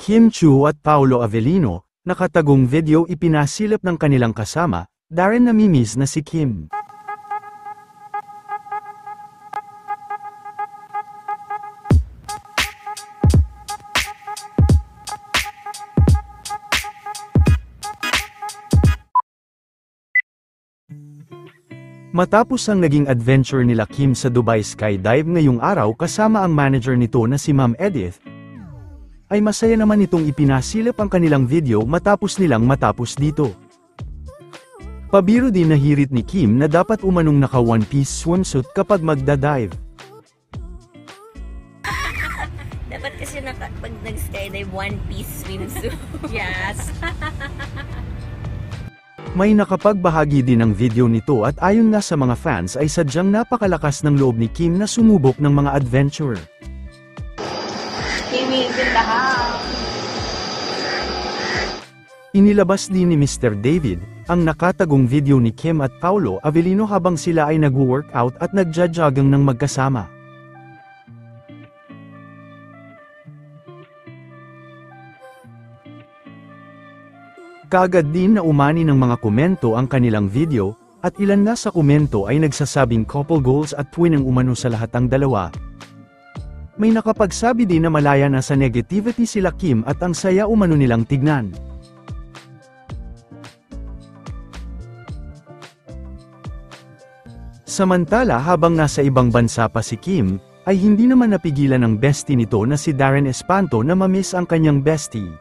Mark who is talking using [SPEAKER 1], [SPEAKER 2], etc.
[SPEAKER 1] Kim Chiu at Paolo Avellino, nakatagong video ipinasilip ng kanilang kasama, Darren namimiss na si Kim. Matapos ang naging adventure nila Kim sa Dubai Skydive ngayong araw kasama ang manager nito na si Ma'am Edith, ay masaya naman itong ipinasilip ang kanilang video matapos dito. Pabiro din na hirit ni Kim na dapat umanong naka one-piece swimsuit kapag magda-dive.
[SPEAKER 2] Dapat kasi pag nag-skydive, one-piece swimsuit. Yes.
[SPEAKER 1] May nakapagbahagi din ng video nito at ayon nga sa mga fans ay sadyang napakalakas ng loob ni Kim na sumubok ng mga adventure.
[SPEAKER 2] Kim is in the house.
[SPEAKER 1] Inilabas din ni Mr. David ang nakatagong video ni Kim at Paolo Avellino habang sila ay nag-workout at nagja-jogging ng magkasama. Kaagad din na umani ng mga komento ang kanilang video, at ilan nga sa komento ay nagsasabing couple goals at twin ang umano sa lahat ang dalawa. May nakapagsabi din na malaya na sa negativity sila Kim at ang saya umano nilang tignan. Samantala habang nasa ibang bansa pa si Kim, ay hindi naman napigilan ng bestie nito na si Darren Espanto na mamiss ang kanyang bestie.